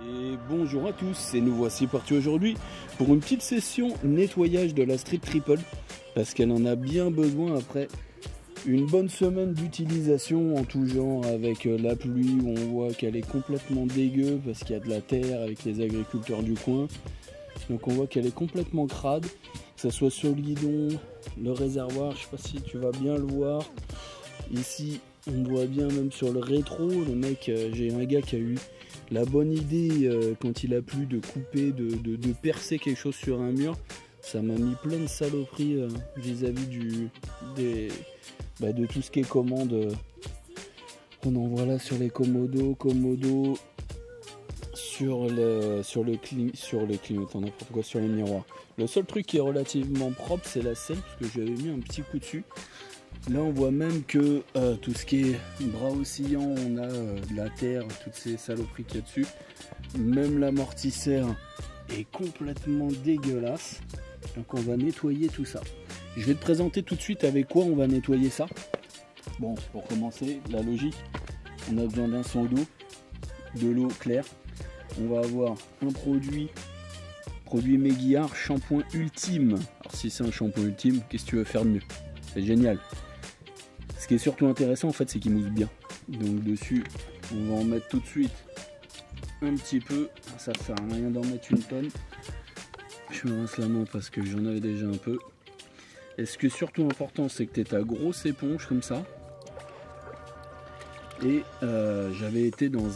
Et bonjour à tous, et nous voici partis aujourd'hui pour une petite session nettoyage de la Street Triple parce qu'elle en a bien besoin après une bonne semaine d'utilisation en tout genre avec la pluie où on voit qu'elle est complètement dégueu parce qu'il y a de la terre avec les agriculteurs du coin. Donc on voit qu'elle est complètement crade, que ça soit sur le guidon, le réservoir, je sais pas si tu vas bien le voir. Ici on voit bien même sur le rétro, le mec, j'ai un gars qui a eu la bonne idée quand il a plu de couper, de percer quelque chose sur un mur. Ça m'a mis plein de saloperies vis-à-vis de tout ce qui est commande. On en voit là sur les commodos, sur les clignotants, n'importe quoi, sur les miroirs. Le seul truc qui est relativement propre, c'est la selle, parce que j'avais mis un petit coup dessus. Là on voit même que tout ce qui est bras oscillant, on a de la terre, toutes ces saloperies qu'il y a dessus. Même l'amortisseur est complètement dégueulasse. Donc on va nettoyer tout ça. Je vais te présenter tout de suite avec quoi on va nettoyer ça. Bon, pour commencer, la logique, on a besoin d'un seau d'eau, de l'eau claire. On va avoir un produit Méguillard, shampoing ultime. Alors si c'est un shampoing ultime, qu'est-ce que tu veux faire de mieux? C'est génial. Ce qui est surtout intéressant en fait, c'est qu'il mousse bien. Donc dessus, on va en mettre tout de suite un petit peu. Ça sert à rien d'en mettre une tonne. Je me rince la main parce que j'en avais déjà un peu. Et ce qui est surtout important, c'est que tu aies ta grosse éponge comme ça. Et j'avais été dans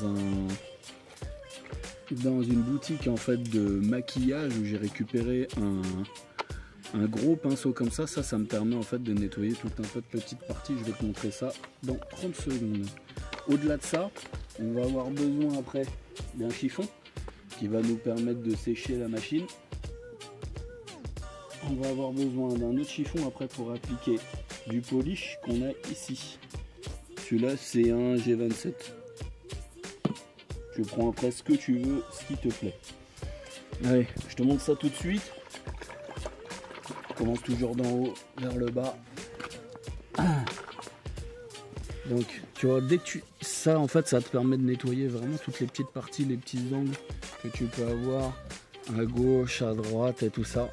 une boutique en fait de maquillage où j'ai récupéré un gros pinceau comme ça. Ça me permet en fait de nettoyer tout un tas de petites parties. Je vais te montrer ça dans 30 secondes. Au-delà de ça, on va avoir besoin après d'un chiffon qui va nous permettre de sécher la machine. On va avoir besoin d'un autre chiffon après pour appliquer du polish qu'on a ici. Celui-là c'est un G27. Tu prends après ce que tu veux, ce qui te plaît. Allez, je te montre ça tout de suite. On commence toujours d'en haut vers le bas. Donc tu vois, dès que ça en fait ça te permet de nettoyer vraiment toutes les petites parties, les petits angles que tu peux avoir à gauche, à droite et tout ça.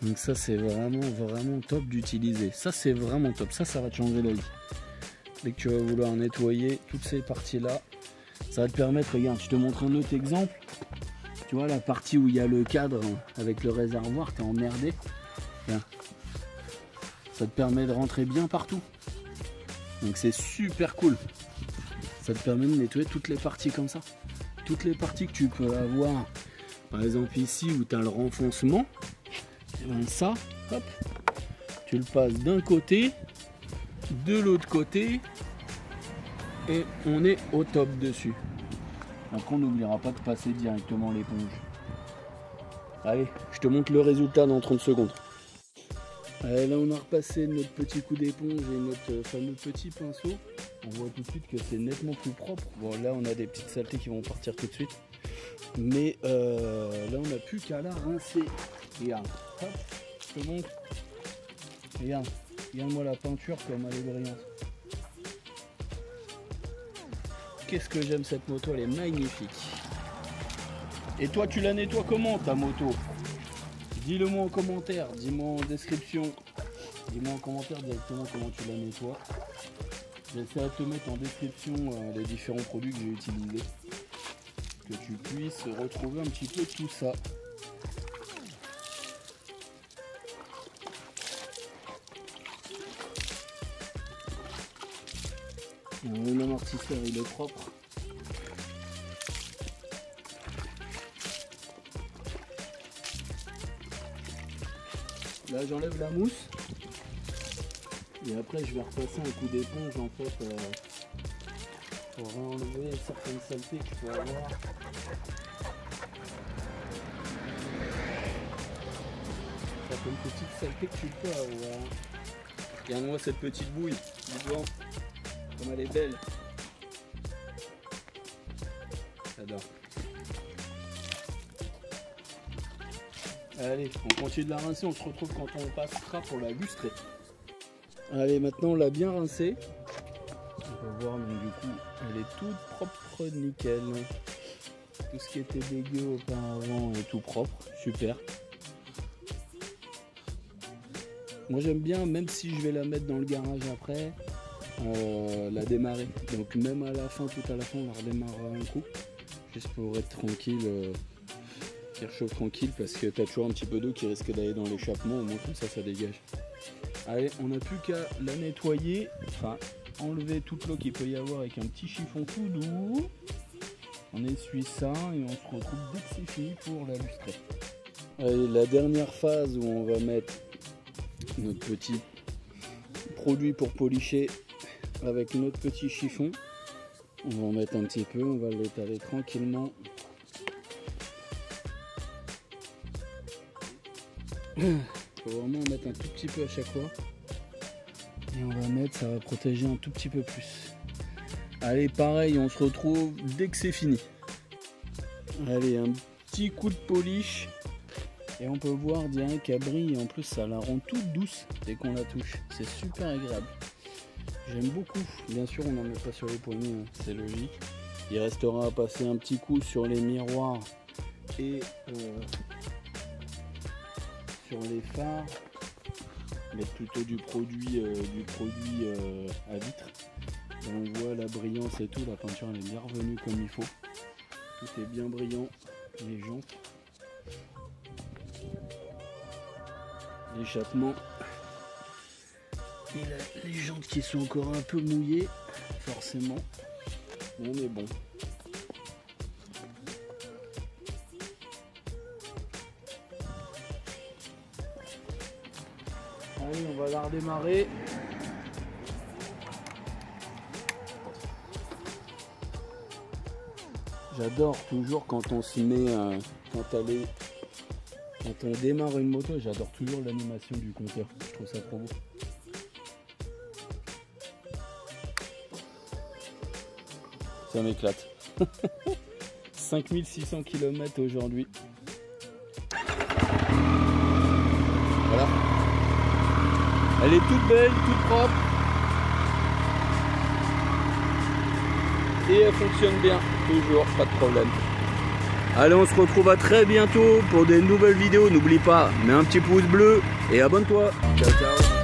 Donc ça c'est vraiment top d'utiliser. Ça c'est vraiment top, ça va te changer la vie. Dès que tu vas vouloir nettoyer toutes ces parties là, ça va te permettre, regarde, je te montre un autre exemple. Tu vois la partie où il y a le cadre avec le réservoir, t'es emmerdé. Là. Ça te permet de rentrer bien partout. Donc c'est super cool. Ça te permet de nettoyer toutes les parties comme ça. Toutes les parties que tu peux avoir. Par exemple ici où tu as le renfoncement. Et bien ça, hop, tu le passes d'un côté, de l'autre côté. Et on est au top dessus. Donc on n'oubliera pas de passer directement l'éponge. Allez, je te montre le résultat dans 30 secondes. Allez, là on a repassé notre petit coup d'éponge et notre fameux petit pinceau. On voit tout de suite que c'est nettement plus propre. Bon là on a des petites saletés qui vont partir tout de suite. Mais là on n'a plus qu'à la rincer. Regarde, hop, je te montre. Regarde-moi la peinture comme elle est brillante. Qu'est-ce que j'aime cette moto, elle est magnifique. Et toi tu la nettoies comment ta moto? Dis-le moi en commentaire, dis-moi en description, dis-moi en commentaire directement comment tu la nettoies. J'essaierai de te mettre en description les différents produits que j'ai utilisés, que tu puisses retrouver un petit peu tout ça. L'amortisseur il est propre. Là j'enlève la mousse et après je vais repasser un coup d'éponge en fait pour enlever certaines saletés que tu peux avoir. Certaines petites saletés que tu peux avoir. Regarde-moi cette petite bouille, dis-moi comme elle est belle. J'adore. Allez, on continue de la rincer, on se retrouve quand on passera pour la lustrer. Allez, maintenant on l'a bien rincé. On va voir, donc du coup elle est toute propre, nickel. Tout ce qui était dégueu auparavant est tout propre, super. Moi j'aime bien, même si je vais la mettre dans le garage après, la démarrer. Donc même à la fin, tout à la fin, on la redémarre un coup. Juste pour être tranquille, faire chaud tranquille, parce que tu as toujours un petit peu d'eau qui risque d'aller dans l'échappement, au moins comme ça dégage. Allez, on n'a plus qu'à la nettoyer, enfin enlever toute l'eau qu'il peut y avoir avec un petit chiffon tout doux. On essuie ça et on se retrouve dès que c'est fini pour la lustrer. Allez, la dernière phase où on va mettre notre petit produit pour policher avec notre petit chiffon. On va en mettre un petit peu, on va l'étaler tranquillement. Il faut vraiment en mettre un tout petit peu à chaque fois. Et on va mettre, ça va protéger un tout petit peu plus. Allez, pareil, on se retrouve dès que c'est fini. Allez, un petit coup de polish. Et on peut voir direct qu'elle brille. En plus, ça la rend toute douce dès qu'on la touche. C'est super agréable. J'aime beaucoup. Bien sûr, on n'en met pas sur les poignées, hein, c'est logique. Il restera à passer un petit coup sur les miroirs et sur les phares. Mettre plutôt du produit à vitre. Et on voit la brillance et tout. La peinture elle est bien revenue comme il faut. Tout est bien brillant. Les jantes. L'échappement. Et les jantes qui sont encore un peu mouillées, forcément, on est bon. Allez, on va la redémarrer. J'adore toujours quand on se met, quand on démarre une moto, j'adore toujours l'animation du compteur. Je trouve ça trop beau. Ça m'éclate. 5600 km aujourd'hui. Voilà. Elle est toute belle, toute propre. Et elle fonctionne bien, toujours, pas de problème. Allez, on se retrouve à très bientôt pour des nouvelles vidéos. N'oublie pas, mets un petit pouce bleu et abonne-toi. Ciao, ciao.